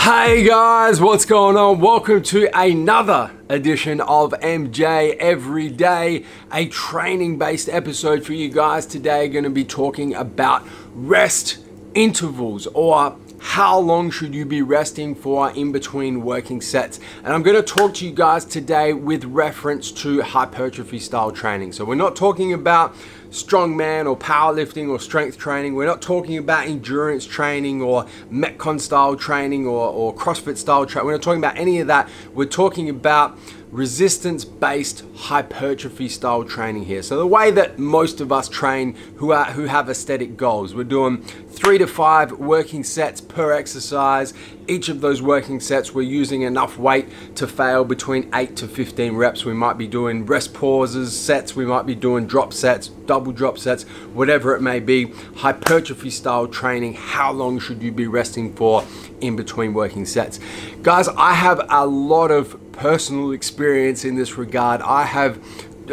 Hey guys, what's going on? Welcome to another edition of MJ Everyday, a training-based episode for you guys. Today, going to be talking about rest intervals, or how long should you be resting for in between working sets. And I'm going to talk to you guys today with reference to hypertrophy style training. So we're not talking about strongman or powerlifting or strength training. We're not talking about endurance training or Metcon style training or CrossFit style training. We're not talking about any of that. We're talking about resistance-based hypertrophy style training here. So the way that most of us train who have aesthetic goals, we're doing 3 to 5 working sets per exercise. Each of those working sets, we're using enough weight to fail between 8 to 15 reps. We might be doing rest pauses sets, we might be doing drop sets, double drop sets, whatever it may be. Hypertrophy style training, how long should you be resting for in between working sets? Guys, I have a lot of personal experience in this regard. I have,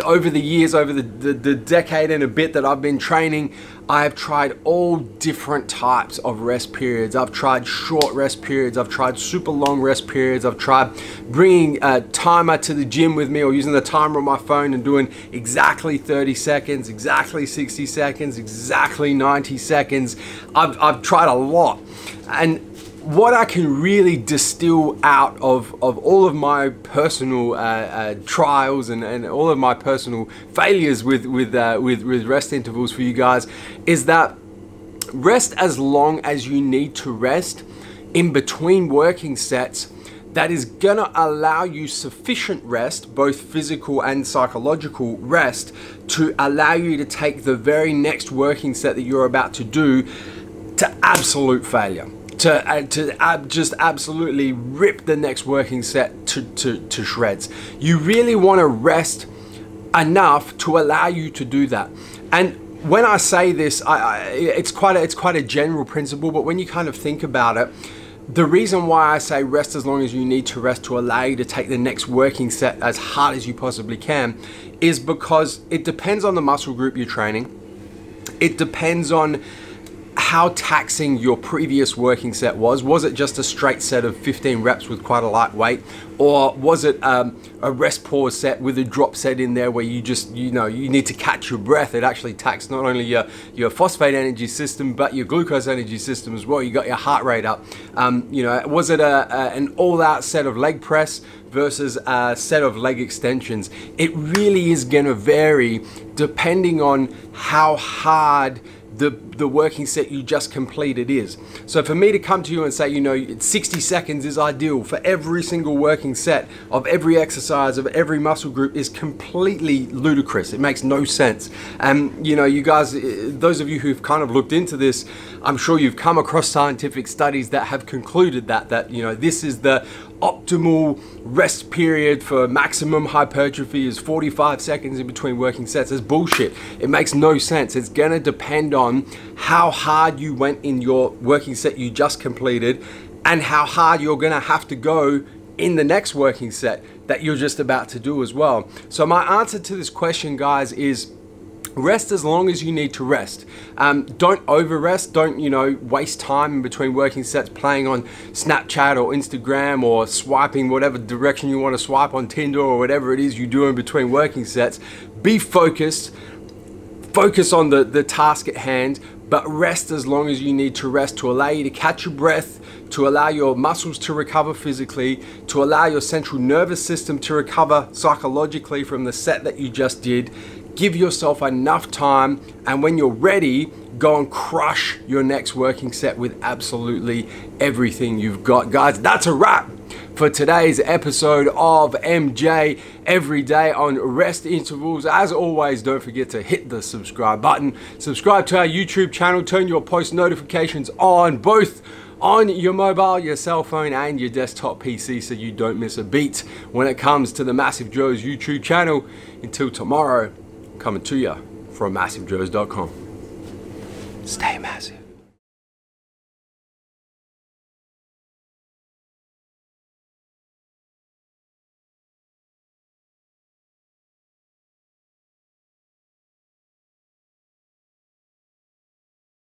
over the years, over the decade and a bit that I've been training, I have tried all different types of rest periods. I've tried short rest periods, I've tried super long rest periods, I've tried bringing a timer to the gym with me or using the timer on my phone and doing exactly 30 seconds, exactly 60 seconds, exactly 90 seconds. I've tried a lot. And what I can really distill out of all of my personal trials and all of my personal failures with rest intervals for you guys is that rest as long as you need to rest in between working sets. That is gonna allow you sufficient rest, both physical and psychological rest, to allow you to take the very next working set that you're about to do to absolute failure. To just absolutely rip the next working set to shreds. You really want to rest enough to allow you to do that. And when I say this, it's quite a general principle, but when you kind of think about it, the reason why I say rest as long as you need to rest to allow you to take the next working set as hard as you possibly can is because it depends on the muscle group you're training. It depends on how taxing your previous working set was. Was it just a straight set of 15 reps with quite a light weight? Or was it a rest pause set with a drop set in there where you just, you need to catch your breath? It actually taxed not only your phosphate energy system, but your glucose energy system as well. You got your heart rate up. Was it an all-out set of leg press versus a set of leg extensions? It really is gonna vary depending on how hard the working set you just completed is. So for me to come to you and say, 60 seconds is ideal for every single working set of every exercise of every muscle group is completely ludicrous. It makes no sense. And you guys, those of you who've kind of looked into this, I'm sure you've come across scientific studies that have concluded that this is the optimal rest period for maximum hypertrophy is 45 seconds in between working sets. That's bullshit. It makes no sense. It's gonna depend on how hard you went in your working set you just completed and how hard you're gonna have to go in the next working set that you're just about to do as well. So my answer to this question, guys, is rest as long as you need to rest. Don't over rest. Don't waste time in between working sets playing on Snapchat or Instagram or swiping whatever direction you want to swipe on Tinder or whatever it is you do in between working sets. Be focused. Focus on the task at hand, but rest as long as you need to rest to allow you to catch your breath, to allow your muscles to recover physically, to allow your central nervous system to recover psychologically from the set that you just did. Give yourself enough time, and when you're ready, go and crush your next working set with absolutely everything you've got. Guys, that's a wrap for today's episode of MJ Everyday on rest intervals. As always, don't forget to hit the subscribe button. Subscribe to our YouTube channel. Turn your post notifications on, both on your mobile, your cell phone, and your desktop PC, so you don't miss a beat when it comes to the Massive Joes YouTube channel. Until tomorrow, coming to you from MassiveJoes.com. Stay massive.